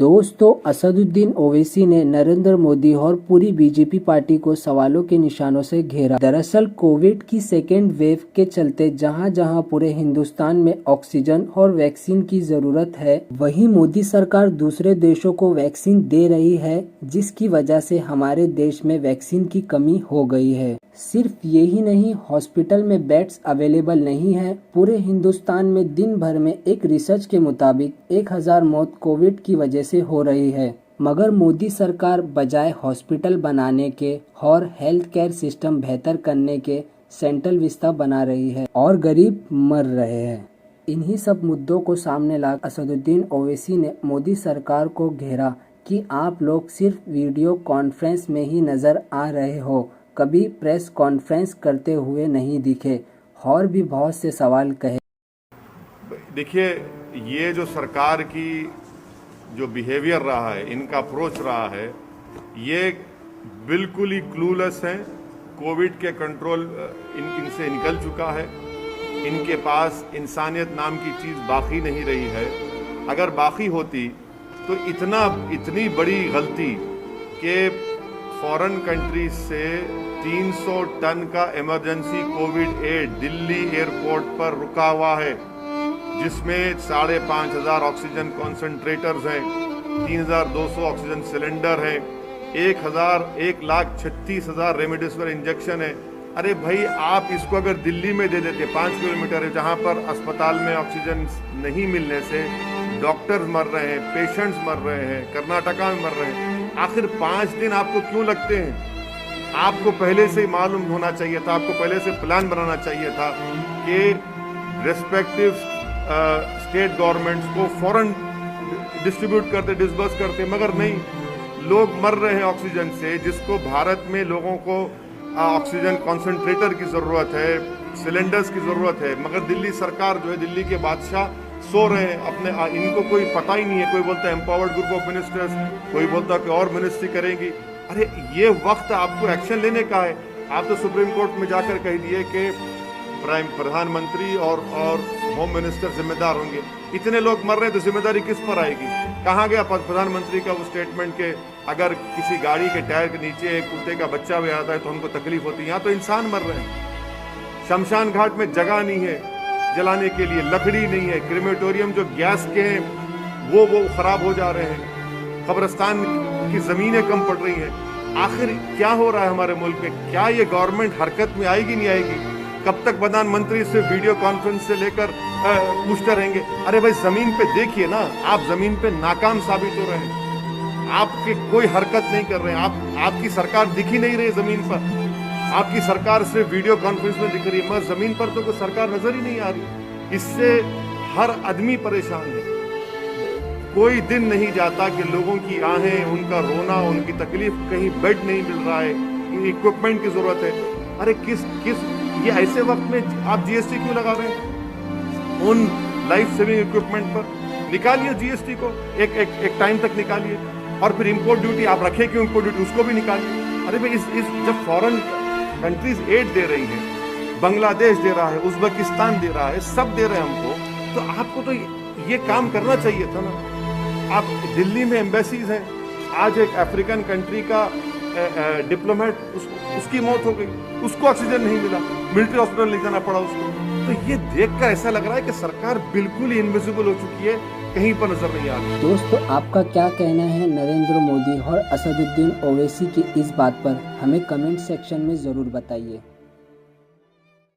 दोस्तों, असदुद्दीन ओवैसी ने नरेंद्र मोदी और पूरी बीजेपी पार्टी को सवालों के निशानों से घेरा। दरअसल कोविड की सेकेंड वेव के चलते जहां जहां पूरे हिंदुस्तान में ऑक्सीजन और वैक्सीन की जरूरत है, वहीं मोदी सरकार दूसरे देशों को वैक्सीन दे रही है, जिसकी वजह से हमारे देश में वैक्सीन की कमी हो गई है। सिर्फ यही नहीं, हॉस्पिटल में बेड्स अवेलेबल नहीं है। पूरे हिंदुस्तान में दिन भर में एक रिसर्च के मुताबिक 1000 मौत कोविड की वजह से हो रही है, मगर मोदी सरकार बजाय हॉस्पिटल बनाने के और हेल्थ केयर सिस्टम बेहतर करने के सेंट्रल विस्ता बना रही है और गरीब मर रहे हैं। इन्हीं सब मुद्दों को सामने ला असदुद्दीन ओवैसी ने मोदी सरकार को घेरा कि आप लोग सिर्फ वीडियो कॉन्फ्रेंस में ही नजर आ रहे हो, कभी प्रेस कॉन्फ्रेंस करते हुए नहीं दिखे और भी बहुत से सवाल कहे। देखिए, ये जो सरकार की जो बिहेवियर रहा है, इनका अप्रोच रहा है, ये बिल्कुल ही क्लूलेस है। कोविड के कंट्रोल इनसे निकल चुका है। इनके पास इंसानियत नाम की चीज़ बाकी नहीं रही है। अगर बाकी होती तो इतनी बड़ी गलती कि फॉरेन कंट्रीज से 300 टन का emergency Covid aid Delhi airport पर रुका हुआ है, जिसमें 5,500 ऑक्सीजन कॉन्सेंट्रेटर्स हैं, 3,200 ऑक्सीजन सिलेंडर हैं, 1,36,000 रेमडेसिविर इंजेक्शन है। अरे भाई, आप इसको अगर दिल्ली में दे देते, 5 किलोमीटर है, जहां पर अस्पताल में ऑक्सीजन नहीं मिलने से डॉक्टर्स मर रहे हैं, पेशेंट्स मर रहे हैं, कर्नाटका में मर रहे हैं, आखिर 5 दिन आपको क्यों लगते हैं? आपको पहले से ही मालूम होना चाहिए था, आपको पहले से प्लान बनाना चाहिए था कि रेस्पेक्टिव स्टेट गवर्नमेंट्स को फौरन डिस्ट्रीब्यूट करते, डिस्बर्स करते, मगर नहीं। लोग मर रहे हैं ऑक्सीजन से, जिसको भारत में लोगों को ऑक्सीजन कॉन्सेंट्रेटर की ज़रूरत है, सिलेंडर्स की ज़रूरत है, मगर दिल्ली सरकार जो है, दिल्ली के बादशाह सो रहे हैं अपने। इनको कोई पता ही नहीं है। कोई बोलता है एम्पावर्ड ग्रुप ऑफ मिनिस्टर्स, कोई बोलता है कि और मिनिस्ट्री करेंगी। अरे, ये वक्त आपको एक्शन लेने का है। आप तो सुप्रीम कोर्ट में जाकर कह दिए कि प्रधानमंत्री और होम मिनिस्टर जिम्मेदार होंगे। इतने लोग मर रहे हैं तो जिम्मेदारी किस पर आएगी? कहाँ गया प्रधानमंत्री का वो स्टेटमेंट के अगर किसी गाड़ी के टायर के नीचे एक कुत्ते का बच्चा भी आता है तो उनको तकलीफ होती है? यहाँ तो इंसान मर रहे हैं। शमशान घाट में जगह नहीं है जलाने के लिए, लकड़ी नहीं है, क्रीमेटोरियम जो गैस के हैं वो खराब हो जा रहे हैं, कब्रिस्तान की जमीनें कम पड़ रही हैं। आखिर क्या हो रहा है हमारे मुल्क में? क्या ये गवर्नमेंट हरकत में आएगी, नहीं आएगी? कब तक प्रधानमंत्री से वीडियो कॉन्फ्रेंस से लेकर पूछते रहेंगे? अरे भाई, जमीन पे देखिए ना, आप जमीन पे नाकाम साबित हो रहे हैं। आपके कोई हरकत नहीं कर रहे हैं। आपकी सरकार दिख ही नहीं रही जमीन पर। आपकी सरकार सिर्फ वीडियो कॉन्फ्रेंस में दिख रही है, मगर जमीन पर तो कोई सरकार नजर ही नहीं आ रही। इससे हर आदमी परेशान है। कोई दिन नहीं जाता कि लोगों की आहें, उनका रोना, उनकी तकलीफ, कहीं बेड नहीं मिल रहा है, इक्विपमेंट की जरूरत है। अरे किस ये ऐसे वक्त में आप जीएसटी क्यों लगा रहे हैं उन लाइफ सेविंग इक्विपमेंट पर? निकालिए जीएसटी को, एक टाइम तक निकालिए, और फिर इंपोर्ट ड्यूटी आप रखे क्यों? इंपोर्ट ड्यूटी उसको भी निकालिए। अरे भाई, जब फॉरेन कंट्रीज एड दे रही है, बांग्लादेश दे रहा है, उज्बेकिस्तान दे रहा है, सब दे रहे हैं हमको, तो आपको तो ये काम करना चाहिए था ना। आप दिल्ली में एम्बेसीज हैं, आज एक अफ्रीकन कंट्री का डिप्लोमेट, उसकी मौत हो गई, उसको ऑक्सीजन नहीं मिला, मिलिट्री हॉस्पिटल ले जाना पड़ा उसको। तो ये देखकर ऐसा लग रहा है कि सरकार बिल्कुल ही इनविजिबल हो चुकी है, कहीं पर नजर नहीं आ रही। दोस्तों, आपका क्या कहना है नरेंद्र मोदी और असदुद्दीन ओवैसी की इस बात पर? हमें कमेंट सेक्शन में जरूर बताइए।